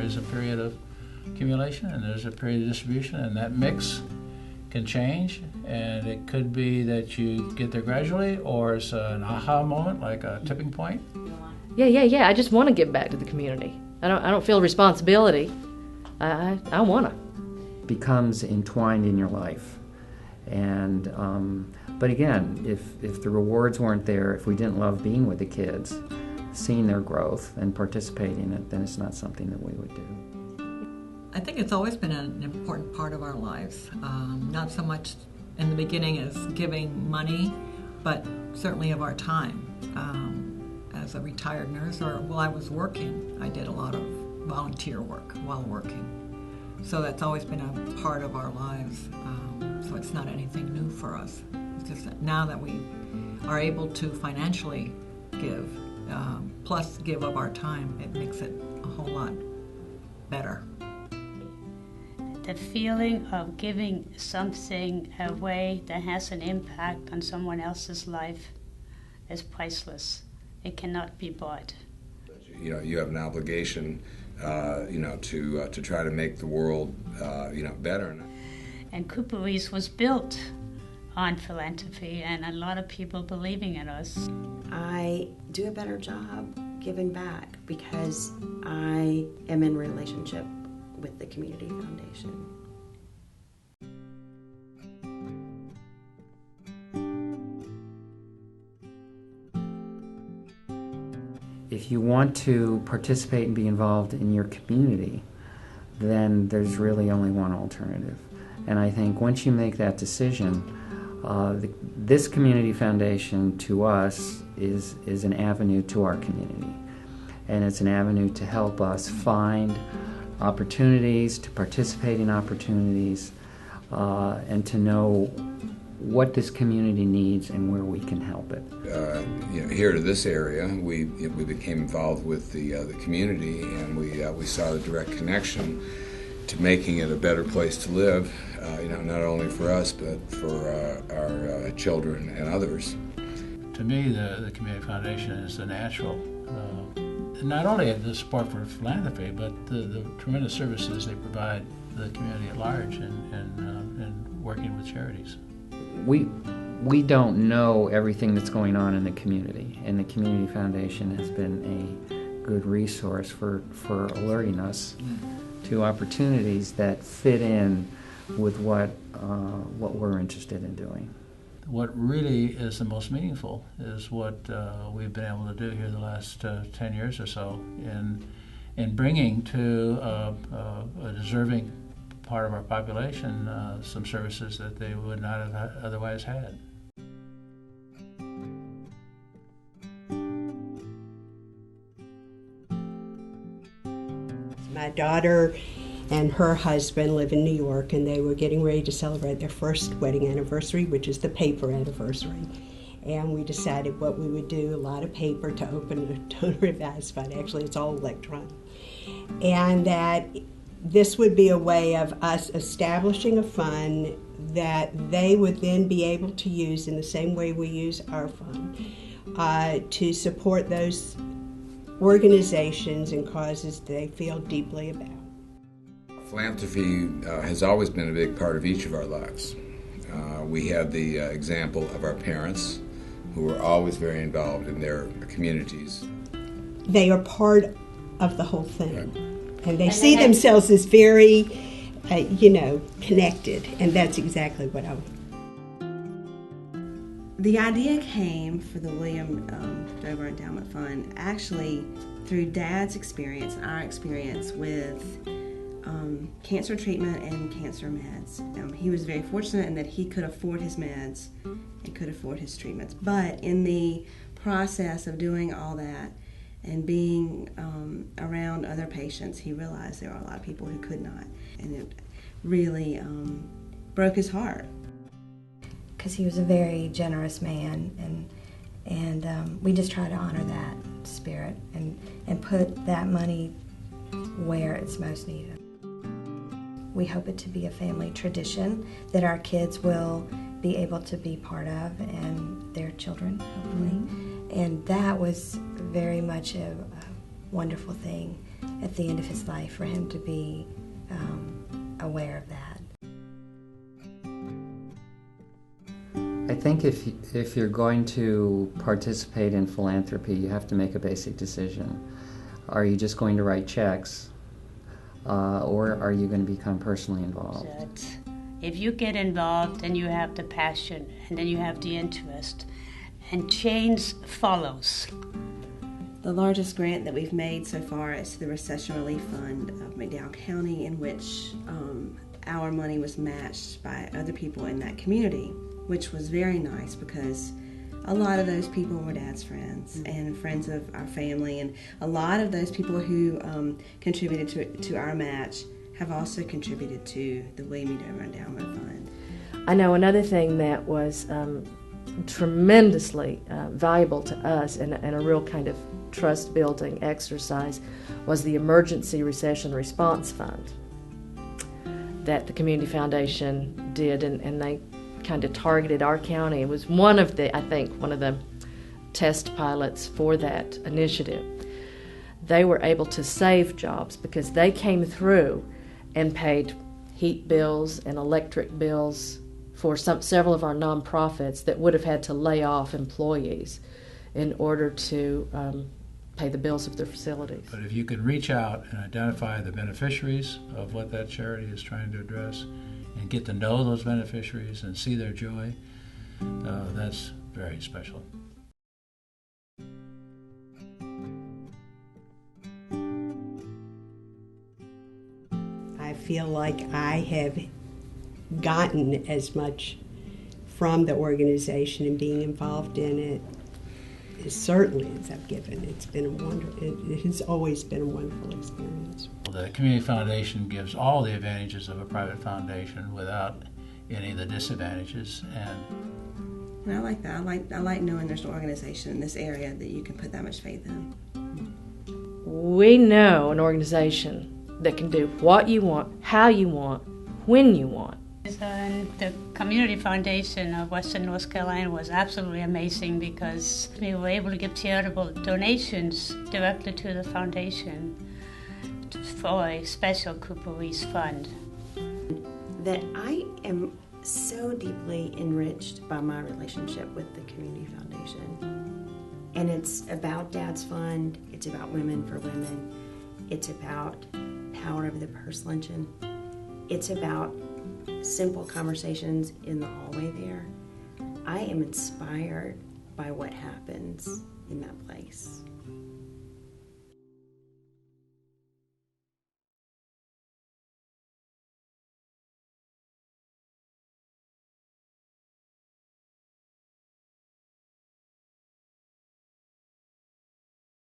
is a period of accumulation and there's a period of distribution, and that mix can change, and it could be that you get there gradually, or it's an aha moment, like a tipping point. Yeah. I just want to give back to the community. I don't feel responsibility. I want to. Becomes entwined in your life, and but again, if the rewards weren't there, if we didn't love being with the kids, seeing their growth and participating in it, then it's not something that we would do. I think it's always been an important part of our lives. Not so much in the beginning as giving money, but certainly of our time. As a retired nurse, or while I was working, I did a lot of volunteer work while working. So that's always been a part of our lives. So it's not anything new for us. It's just that now that we are able to financially give, plus give of our time, it makes it a whole lot better. The feeling of giving something away that has an impact on someone else's life is priceless. It cannot be bought. You know, you have an obligation, to try to make the world, better. And Cooper Reese was built on philanthropy and a lot of people believing in us. I do a better job giving back because I am in relationship with the Community Foundation. If you want to participate and be involved in your community, then there's really only one alternative. And I think once you make that decision, this Community Foundation to us is an avenue to our community. And it's an avenue to help us find opportunities, to participate in opportunities, and to know what this community needs and where we can help it. Here to this area, we became involved with the community, and we saw the direct connection to making it a better place to live. Not only for us, but for our children and others. To me, the Community Foundation is the natural. Not only the support for philanthropy, but the tremendous services they provide the community at large and working with charities. We don't know everything that's going on in the community, and the Community Foundation has been a good resource for alerting us to opportunities that fit in with what we're interested in doing. What really is the most meaningful is what we've been able to do here the last 10 years or so in bringing to a deserving part of our population some services that they would not have otherwise had. My daughter and her husband live in New York, and they were getting ready to celebrate their first wedding anniversary, which is the paper anniversary. And we decided what we would do, a lot of paper to open a donor advised fund. Actually, it's all electronic. And that this would be a way of us establishing a fund that they would then be able to use in the same way we use our fund to support those organizations and causes they feel deeply about. Philanthropy has always been a big part of each of our lives. We have the example of our parents, who were always very involved in their communities. They are part of the whole thing, right. And they see themselves as very, connected, and that's exactly what I want. The idea came for the William Dover Endowment Fund actually through Dad's experience and our experience with cancer treatment and cancer meds. He was very fortunate in that he could afford his meds and could afford his treatments. But in the process of doing all that and being around other patients, he realized there are a lot of people who could not. And it really broke his heart. Because he was a very generous man, and we just try to honor that spirit and put that money where it's most needed. We hope it to be a family tradition that our kids will be able to be part of, and their children, hopefully. And that was very much a wonderful thing at the end of his life, for him to be aware of that. I think if you're going to participate in philanthropy, you have to make a basic decision. Are you just going to write checks, or are you going to become personally involved? If you get involved, then you have the passion, and then you have the interest, and change follows. The largest grant that we've made so far is to the Recession Relief Fund of McDowell County, in which our money was matched by other people in that community, which was very nice because a lot of those people were Dad's friends and friends of our family, and a lot of those people who contributed to our match have also contributed to the William E. Dover Endowment Fund. I know another thing that was tremendously valuable to us and a real kind of trust-building exercise was the Emergency Recession Response Fund that the Community Foundation did, and they kind of targeted our county. It was one of the test pilots for that initiative. They were able to save jobs because they came through and paid heat bills and electric bills for several of our nonprofits that would have had to lay off employees in order to pay the bills of their facilities. But if you can reach out and identify the beneficiaries of what that charity is trying to address and get to know those beneficiaries and see their joy, that's very special. I feel like I have gotten as much from the organization and being involved in it certainly as I've given. It's been it has always been a wonderful experience. The Community Foundation gives all the advantages of a private foundation without any of the disadvantages, And I like that. I like knowing there's an organization in this area that you can put that much faith in. We know an organization that can do what you want, how you want, when you want. And the Community Foundation of Western North Carolina was absolutely amazing because we were able to give charitable donations directly to the foundation for a special Cooper Weiss fund. That I am so deeply enriched by my relationship with the Community Foundation. And it's about Dad's Fund, it's about Women for Women, it's about Power of the Purse Luncheon, it's about simple conversations in the hallway there. I am inspired by what happens in that place.